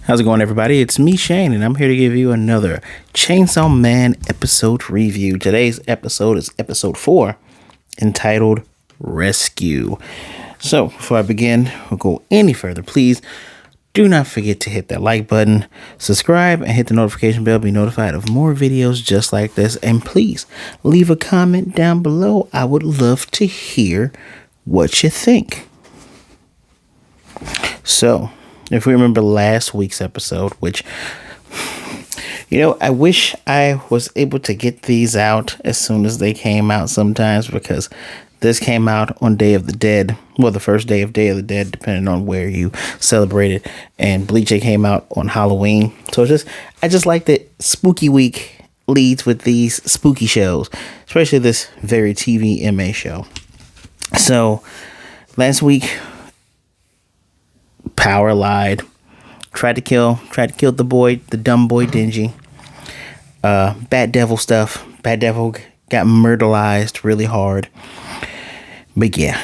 How's it going, everybody? It's me, Shane, and I'm here to give you another Chainsaw Man episode review. Today's episode is episode 4, entitled Rescue. So, before I begin or go any further, please do not forget to hit that like button, subscribe, and hit the notification bell to be notified of more videos just like this. And please leave a comment down below. I would love to hear what you think. So, if we remember last week's episode, which, I wish I was able to get these out as soon as they came out sometimes, because this came out on Day of the Dead. Well, the first day of Day of the Dead, depending on where you celebrate it. And Bleach came out on Halloween. So I just like that spooky week leads with these spooky shows, especially this very TVMA show. So last week, Power lied, tried to kill the dumb boy Denji. Bat Devil stuff. Bat Devil got murderized really hard. But yeah,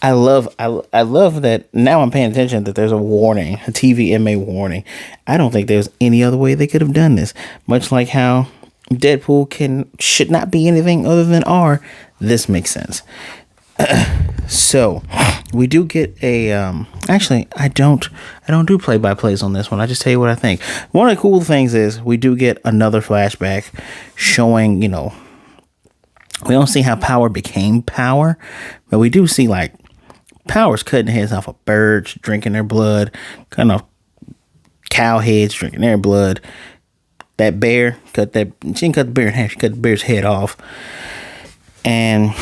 I love that now I'm paying attention that there's a warning, a TVMA warning. I don't think there's any other way they could have done this. Much like how Deadpool should not be anything other than R. This makes sense. So we do get a actually I don't do play-by-plays on this one. I just tell you what I think. One of the cool things is we do get another flashback showing, we don't see how Power became Power, but we do see like Power's cutting the heads off of birds, drinking their blood, kind of cow heads drinking their blood. That bear she didn't cut the bear in half, she cut the bear's head off. And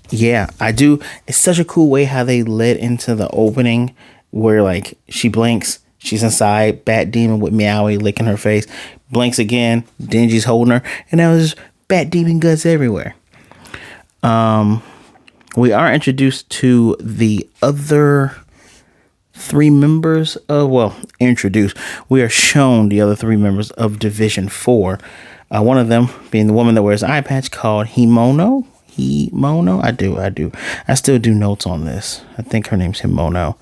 yeah, I do. It's such a cool way how they led into the opening where like she blinks, she's inside, Bat Demon with Meowie licking her face, blinks again, Denji's holding her, and now there's Bat Demon guts everywhere. We are introduced to the other 3 members of, we are shown the other 3 members of Division 4. One of them being the woman that wears an eye patch called Himono. I do. I still do notes on this. I think her name's Himono.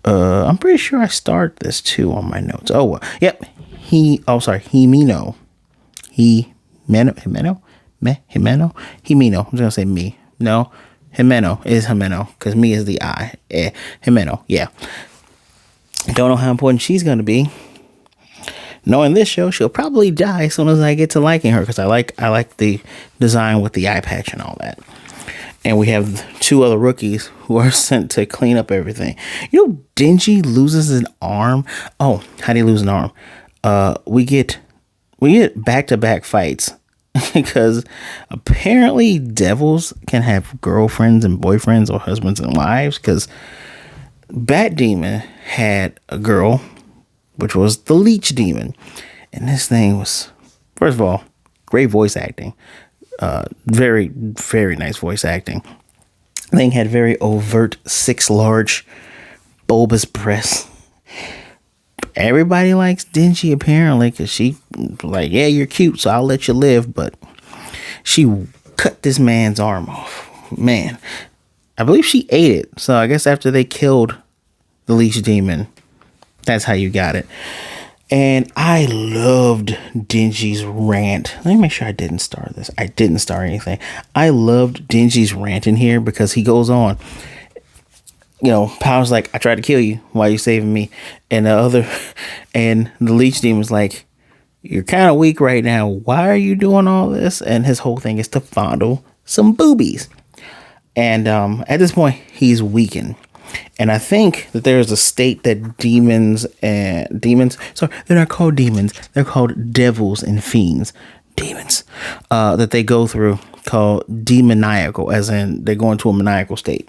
I'm pretty sure I start this too on my notes. Oh, well, yep. Himeno. Himeno. I'm just gonna say me. No, Himeno is Himeno because me is the I. Himeno. Yeah. Don't know how important she's gonna be. Knowing this show, she'll probably die as soon as I get to liking her, because I like the design with the eye patch and all that. And we have 2 other rookies who are sent to clean up everything. Denji loses an arm. Oh, how do you lose an arm? We get back-to-back fights because apparently devils can have girlfriends and boyfriends or husbands and wives, because Bat Demon had a girl, which was the Leech Demon. And this thing was, first of all, great voice acting. Very, very nice voice acting. The thing had very overt 6 large bulbous breasts. Everybody likes Denji apparently, because she like, yeah, you're cute, so I'll let you live. But she cut this man's arm off. Man, I believe she ate it. So I guess after they killed the Leech Demon, that's how you got it. And I loved Denji's rant. Let me make sure I didn't start this. I didn't start anything. I loved Denji's rant in here because he goes on. Power's like, I tried to kill you. Why are you saving me? And the Leech Demon's like, you're kind of weak right now. Why are you doing all this? And his whole thing is to fondle some boobies. And at this point, he's weakened. And I think that there's a state that demons, they're not called demons. They're called devils and fiends. Demons. That they go through called demoniacal, as in they go into a maniacal state.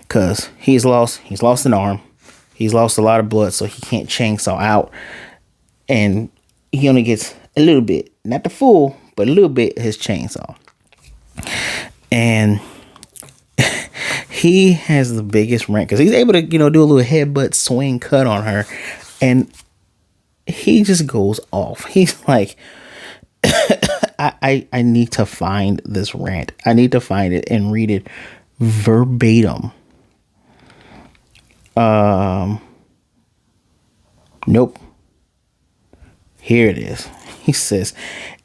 Because he's lost an arm. He's lost a lot of blood, so he can't chainsaw out. And he only gets a little bit, not the full, but a little bit of his chainsaw. And he has the biggest rant because he's able to, do a little headbutt swing cut on her. And he just goes off. He's like, I need to find this rant. I need to find it and read it verbatim. Nope. Here it is. He says,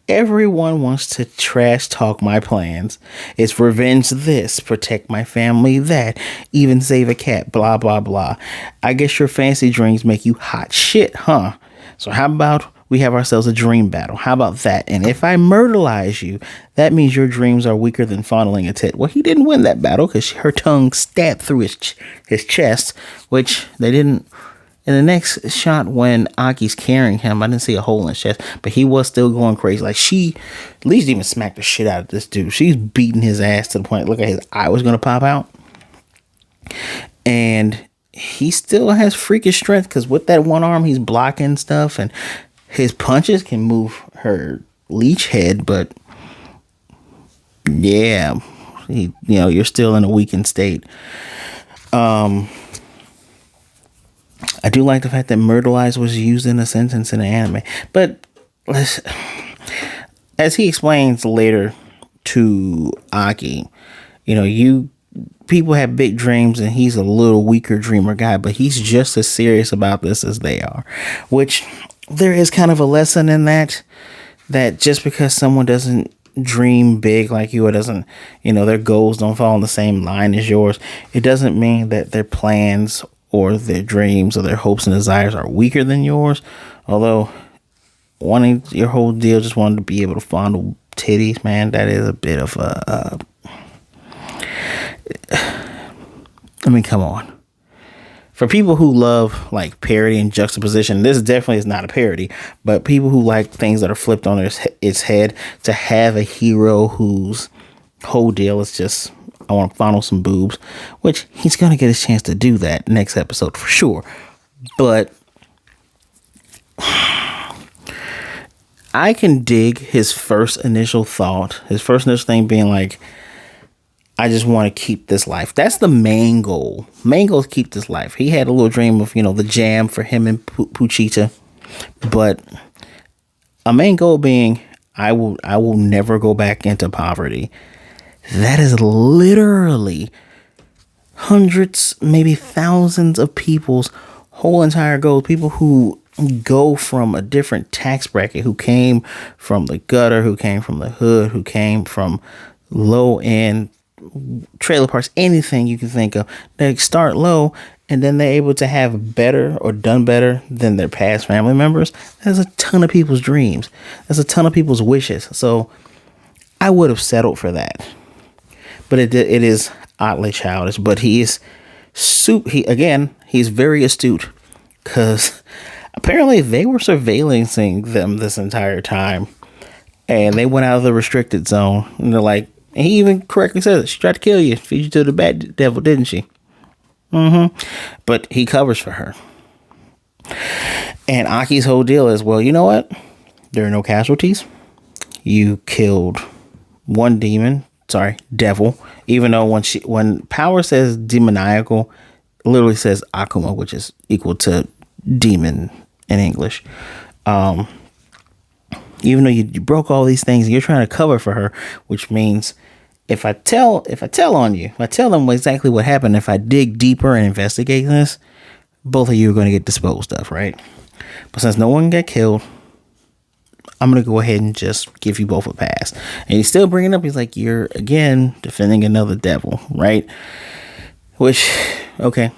everyone wants to trash talk my plans. It's revenge this, protect my family that, even save a cat, blah, blah, blah. I guess your fancy dreams make you hot shit, huh? So how about we have ourselves a dream battle? How about that? And if I myrtleize you, that means your dreams are weaker than fondling a tit. Well, he didn't win that battle because her tongue stabbed through his chest, which they didn't. In the next shot, when Aki's carrying him, I didn't see a hole in his chest, but he was still going crazy. Like, she at least even smacked the shit out of this dude. She's beating his ass to the point, look at his eye was going to pop out. And he still has freakish strength because with that one arm, he's blocking stuff, and his punches can move her leech head. But yeah, you're still in a weakened state. I do like the fact that myrtleize was used in a sentence in the anime. But as he explains later to Aki, people have big dreams and he's a little weaker dreamer guy, but he's just as serious about this as they are. Which there is kind of a lesson in that just because someone doesn't dream big like you, or doesn't, their goals don't fall in the same line as yours, it doesn't mean that their plans or their dreams or their hopes and desires are weaker than yours. Although your whole deal just wanted to be able to fondle titties, man, that is a bit of come on. For people who love like parody and juxtaposition, this definitely is not a parody, but people who like things that are flipped on its head, to have a hero whose whole deal is just, I want to fondle some boobs, which he's going to get his chance to do that next episode for sure. But I can dig his first initial thought, his first initial thing being like, I just want to keep this life. That's the main goal. Main goal is keep this life. He had a little dream of, the jam for him and Pochita. But a main goal being, I will never go back into poverty. That is literally hundreds, maybe thousands of people's whole entire goal. People who go from a different tax bracket, who came from the gutter, who came from the hood, who came from low end trailer parks, anything you can think of. They start low and then they're able to have better or done better than their past family members. That's a ton of people's dreams. That's a ton of people's wishes. So I would have settled for that. But it is oddly childish. But he's very astute, because apparently they were surveillancing them this entire time, and they went out of the restricted zone. And they're like, and he even correctly says it, she tried to kill you, feed you to the bad devil, didn't she? But he covers for her. And Aki's whole deal is, well, you know what? There are no casualties. You killed one devil. Even though when Power says demoniacal, it literally says Akuma, which is equal to demon in English. Even though you broke all these things, and you're trying to cover for her, which means if I tell them exactly what happened, if I dig deeper and investigate this, both of you are going to get disposed of, right? But since no one got killed, I'm going to go ahead and just give you both a pass. And he's still bringing up, he's like, you're again defending another devil, right? Which, okay.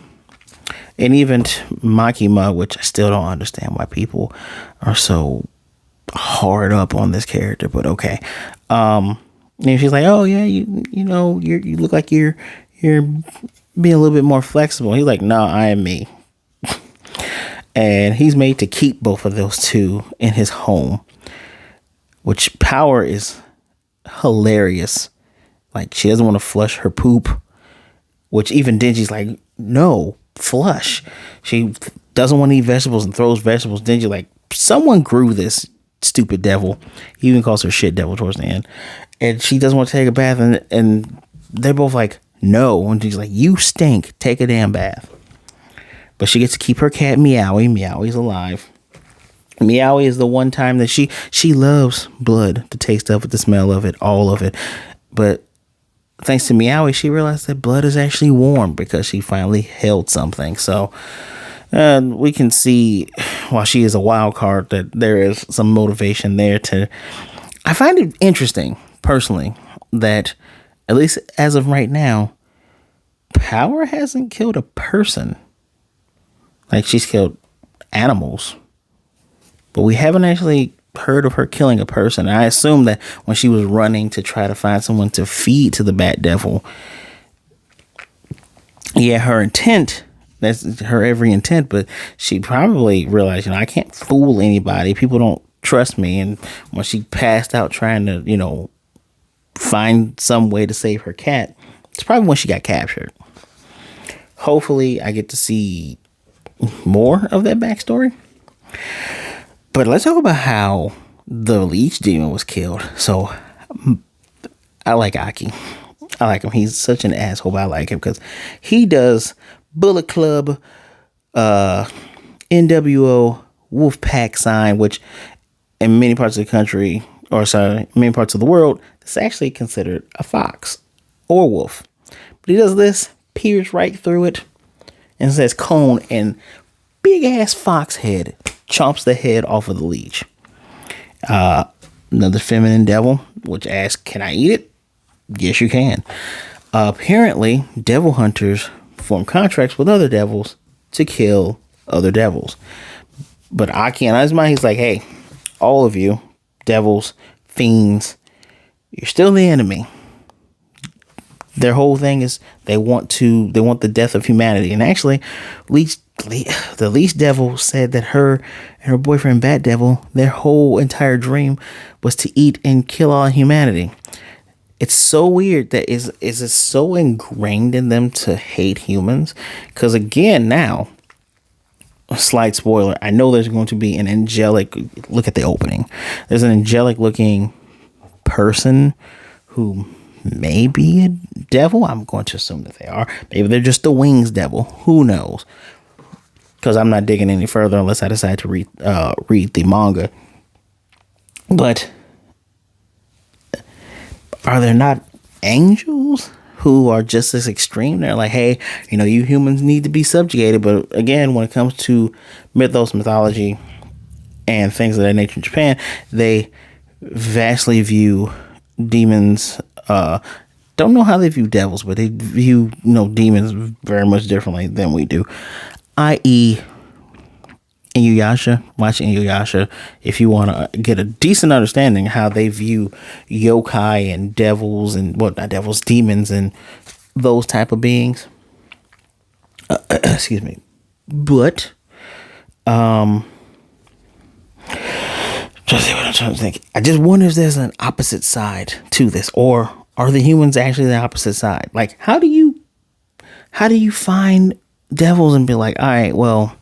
And even Makima, which I still don't understand why people are so hard up on this character, but okay. And she's like, oh yeah, you look like you're being a little bit more flexible. He's like, no, I am me. And he's made to keep both of those two in his home, which Power is hilarious. Like, she doesn't want to flush her poop, which even Denji's like, no, flush. She doesn't want to eat vegetables and throws vegetables. Denji like, someone grew this stupid devil. He even calls her shit devil towards the end. And she doesn't want to take a bath, and they're both like, no. And she's like, you stink, take a damn bath. But she gets to keep her cat Meowie. Meowie's alive. Meowie is the one time that she loves blood, the taste of it, the smell of it, all of it. But thanks to Meowie, she realized that blood is actually warm because she finally held something. So We can see, while she is a wild card, that there is some motivation there to. I find it interesting, personally, that at least as of right now, Power hasn't killed a person. Like, she's killed animals, but we haven't actually heard of her killing a person. I assume that when she was running to try to find someone to feed to the Bat Devil, yeah, her intent, that's her every intent, but she probably realized, I can't fool anybody. People don't trust me. And when she passed out trying to, find some way to save her cat, it's probably when she got captured. Hopefully, I get to see more of that backstory. But let's talk about how the leech demon was killed. So, I like Aki. I like him. He's such an asshole, but I like him because he does Bullet Club, NWO, Wolfpack sign, which in many parts of the country, many parts of the world, it's actually considered a fox or wolf. But he does this, peers right through it, and says cone, and big ass fox head chomps the head off of the leech. Another feminine devil, which asks, can I eat it? Yes, you can. Apparently, devil hunters form contracts with other devils to kill other devils. But Aki, in his mind, he's like, hey, all of you, devils, fiends, you're still the enemy. Their whole thing is they want the death of humanity. And actually, the leech devil said that her and her boyfriend Bat Devil, their whole entire dream was to eat and kill all humanity. It's so weird that is it so ingrained in them to hate humans? Because again, now, a slight spoiler, I know there's going to be an angelic, look at the opening. There's an angelic looking person who may be a devil. I'm going to assume that they are. Maybe they're just the wings devil. Who knows? Because I'm not digging any further unless I decide to read the manga. But are there not angels who are just as extreme? They're like, hey, you humans need to be subjugated. But again, when it comes to mythology, and things of that nature in Japan, they vastly view demons. Don't know how they view devils, but they view demons very much differently than we do. I.e., Inuyasha, watch Inuyasha if you want to get a decent understanding how they view yokai and devils and not devils, demons and those type of beings. Excuse me. But just see what I'm trying to think. I just wonder if there's an opposite side to this, or are the humans actually the opposite side? Like, how do you find devils and be like, all right, well,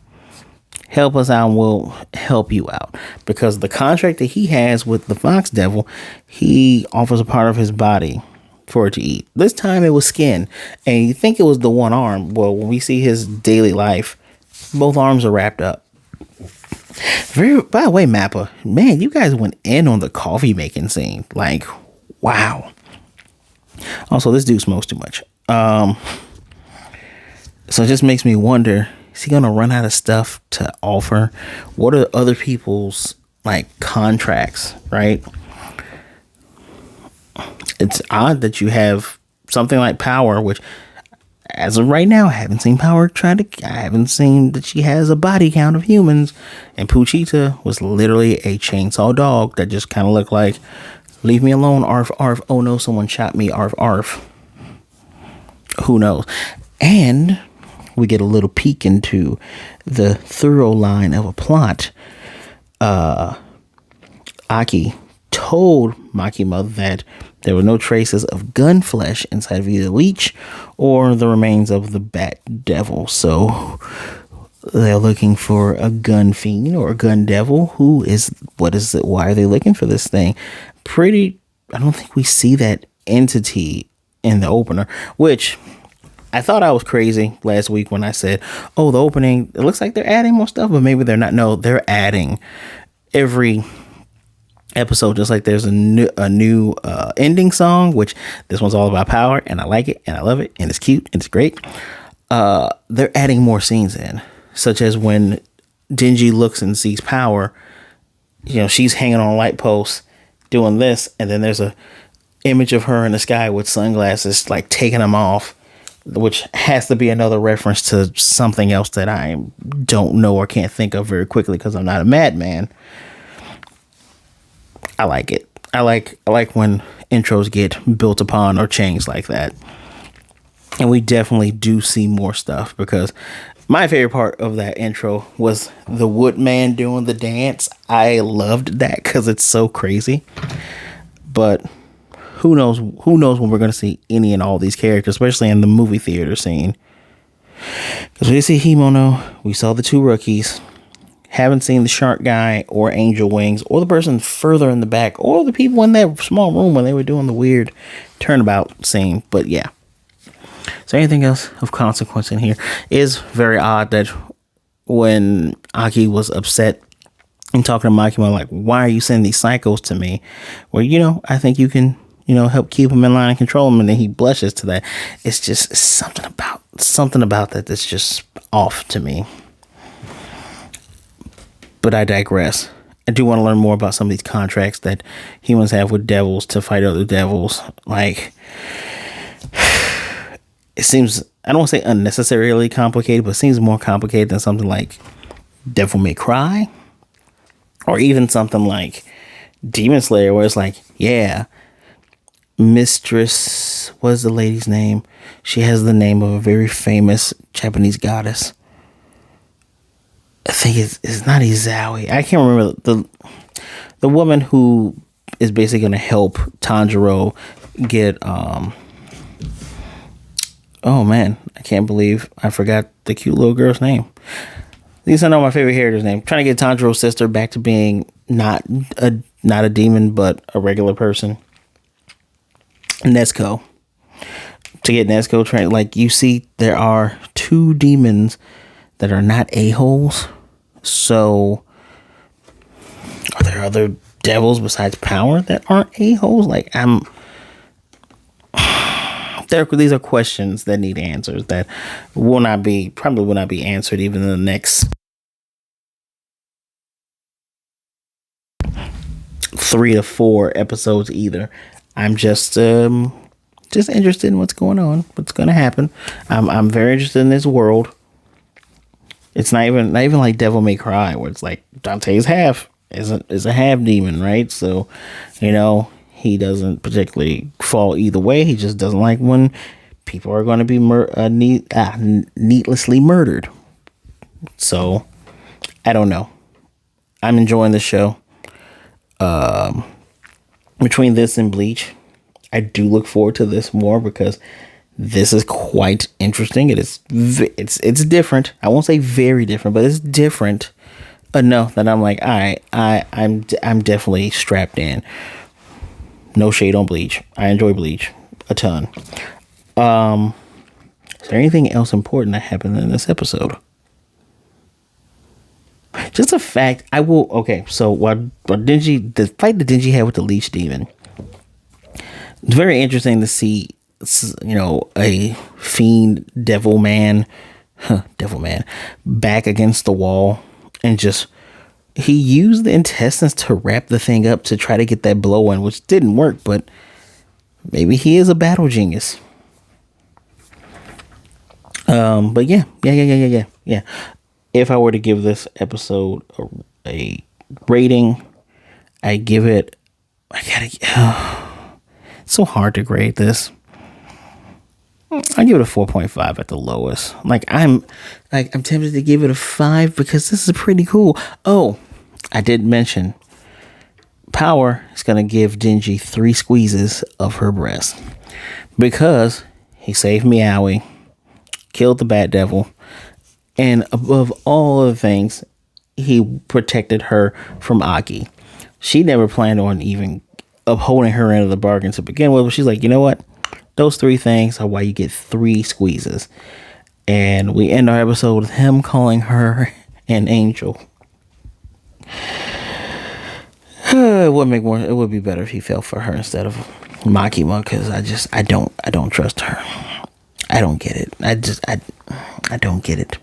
help us out and we'll help you out? Because the contract that he has with the fox devil, he offers a part of his body for it to eat. This time it was skin, and you think it was the one arm. Well, when we see his daily life, both arms are wrapped up. By the way, Mappa, man, you guys went in on the coffee making scene. Like, wow. Also, this dude smokes too much. So it just makes me wonder, is he gonna run out of stuff to offer? What are other people's contracts, right? It's odd that you have something like Power, which as of right now, I haven't seen Power I haven't seen that she has a body count of humans. And Pochita was literally a chainsaw dog that just kind of looked like, leave me alone, arf, arf. Oh no, someone shot me, arf, arf. Who knows? And we get a little peek into the thorough line of a plot. Aki told Makima that there were no traces of gun flesh inside of either Leech or the remains of the Bat Devil. So they're looking for a gun fiend or a gun devil. What is it? Why are they looking for this thing? I don't think we see that entity in the opener, which I thought I was crazy last week when I said, oh, the opening, it looks like they're adding more stuff, but maybe they're not. No, they're adding every episode, just like there's a new ending song, which this one's all about power, and I like it and I love it and it's cute and it's great. They're adding more scenes in. such as when Denji looks and sees Power, she's hanging on a light post doing this, and then there's a image of her in the sky with sunglasses, like taking them off, which has to be another reference to something else that I don't know or can't think of very quickly because I'm not a madman. I like it. I like when intros get built upon or changed like that. And we definitely do see more stuff, because my favorite part of that intro was the Woodman doing the dance. I loved that because it's so crazy. But who knows when we're going to see any and all these characters, especially in the movie theater scene. Because we see Himono, we saw the two rookies. Haven't seen the shark guy or Angel Wings or the person further in the back or the people in that small room when they were doing the weird turnabout scene. But yeah. So anything else of consequence in here? Is very odd that when Aki was upset and talking to Makima, like, why are you sending these psychos to me? Well, I think you can, help keep them in line and control them. And then he blushes to that. It's just something about that that's just off to me. But I digress. I do want to learn more about some of these contracts that humans have with devils to fight other devils. Like, it seems, I don't want to say unnecessarily complicated, but it seems more complicated than something like Devil May Cry. Or even something like Demon Slayer, where it's like, yeah, Mistress, what is the lady's name? She has the name of a very famous Japanese goddess. I think it's not Izawi. I can't remember the woman who is basically going to help Tanjiro get oh man, I can't believe I forgot the cute little girl's name. At least I know my favorite character's name. Trying to get Tanjiro's sister back to being not a demon but a regular person. Nezuko. To get Nezuko trained, like, you see there are two demons that are not a-holes. So are there other devils besides Power that aren't a-holes? Like, these are questions that need answers that probably will not be answered even in the next 3 to 4 episodes either. I'm just interested in what's going on, what's going to happen. I'm very interested in this world. It's not even like Devil May Cry, where it's like Dante's half is a half demon, right? So, he doesn't particularly fall either way. He just doesn't like when people are going to be needlessly murdered. So, I don't know. I'm enjoying the show. Between this and Bleach, I do look forward to this more because this is quite interesting. It's different. I won't say very different, but it's different enough that I'm like, all right, I'm definitely strapped in. No shade on Bleach. I enjoy Bleach a ton. Is there anything else important that happened in this episode? Just a fact. Okay, so the fight that Denji had with the Leech Demon, it's very interesting to see, a fiend devil man back against the wall, and just he used the intestines to wrap the thing up to try to get that blow in, which didn't work, but maybe he is a battle genius. But yeah. If I were to give this episode a rating, I give it, it's so hard to grade this. I give it a 4.5 at the lowest. I'm tempted to give it a 5 because this is pretty cool. Oh, I did mention Power is going to give Denji 3 squeezes of her breast because he saved Meowie, killed the Bat Devil, and above all other things, he protected her from Aki. She never planned on even upholding her end of the bargain to begin with, but she's like, you know what? Those 3 things are why you get 3 squeezes. And we end our episode with him calling her an angel. It would be better if he fell for her instead of Makima, because I don't trust her. I don't get it. I don't get it.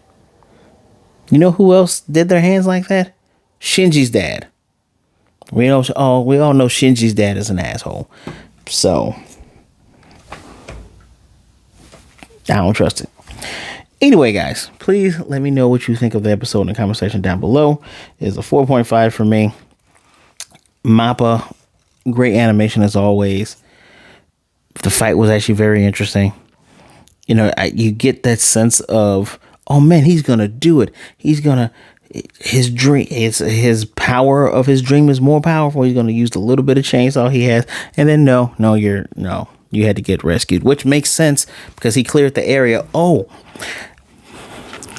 You know who else did their hands like that? Shinji's dad. We all know Shinji's dad is an asshole. So I don't trust it. Anyway, guys, please let me know what you think of the episode in the comment section down below. It's a 4.5 for me. Mappa, great animation as always. The fight was actually very interesting. You know, you get that sense of, oh man, he's gonna do it. His dream, his power of his dream is more powerful. He's gonna use the little bit of chainsaw he has, and then you had to get rescued, which makes sense because he cleared the area. Oh,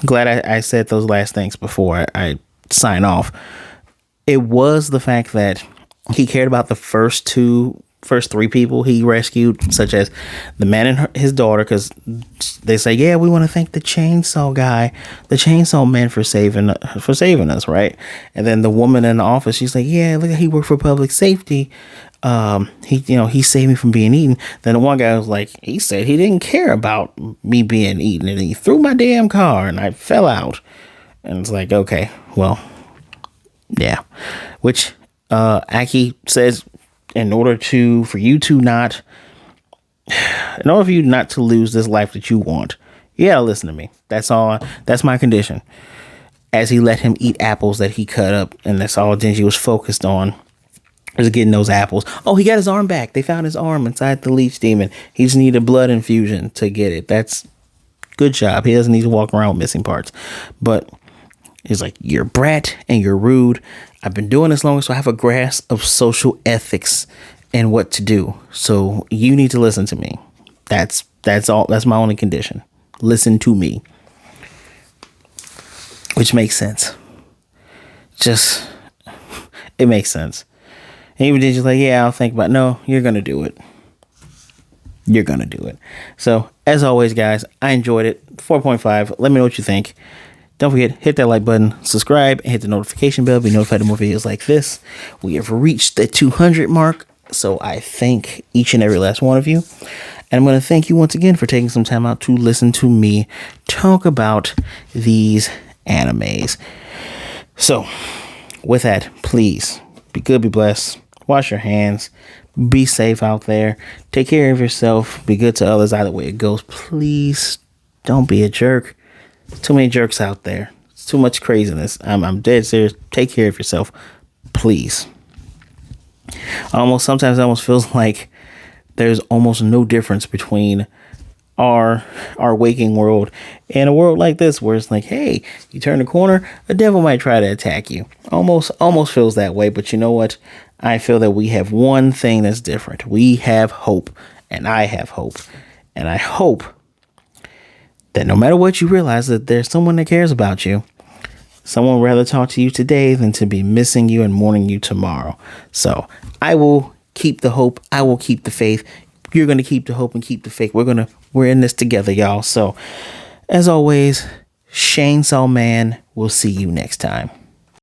glad I said those last things before I sign off. It was the fact that he cared about the first three people he rescued, such as the man and his daughter, because they say, yeah, we want to thank the chainsaw guy, the chainsaw man for saving us, right? And then the woman in the office, she's like, yeah, look, he worked for public safety. He saved me from being eaten. Then the one guy was like, he said he didn't care about me being eaten, and he threw my damn car and I fell out. And it's like, okay, well, yeah. Which Aki says, in order for you not to lose this life that you want, you gotta listen to me. That's all. That's my condition. As he let him eat apples that he cut up, and that's all Denji was focused on, was getting those apples. Oh, he got his arm back. They found his arm inside the leech demon. He just needed a blood infusion to get it. That's good job. He doesn't need to walk around with missing parts. But he's like, you're a brat and you're rude. I've been doing this long, so I have a grasp of social ethics and what to do. So you need to listen to me. That's all. That's my only condition. Listen to me. Which makes sense. It makes sense. And even Denji's like, yeah, I'll think about it. No, you're going to do it. You're going to do it. So, as always, guys, I enjoyed it. 4.5. Let me know what you think. Don't forget, hit that like button, subscribe, and hit the notification bell. Be notified of more videos like this. We have reached the 200 mark. So, I thank each and every last one of you. And I'm going to thank you once again for taking some time out to listen to me talk about these animes. So, with that, please be good, be blessed. Wash your hands. Be safe out there. Take care of yourself. Be good to others either way it goes. Please don't be a jerk. There's too many jerks out there. It's too much craziness. I'm dead serious. Take care of yourself. Please. Sometimes it almost feels like there's almost no difference between our waking world and a world like this, where it's like, hey, you turn the corner, a devil might try to attack you. Almost feels that way. But you know what? I feel that we have one thing that's different. We have hope, and I have hope. And I hope that no matter what, you realize that there's someone that cares about you. Someone would rather talk to you today than to be missing you and mourning you tomorrow. So I will keep the hope. I will keep the faith. You're going to keep the hope and keep the faith. We're in this together, y'all. So as always, Chainsaw Man, we'll see you next time.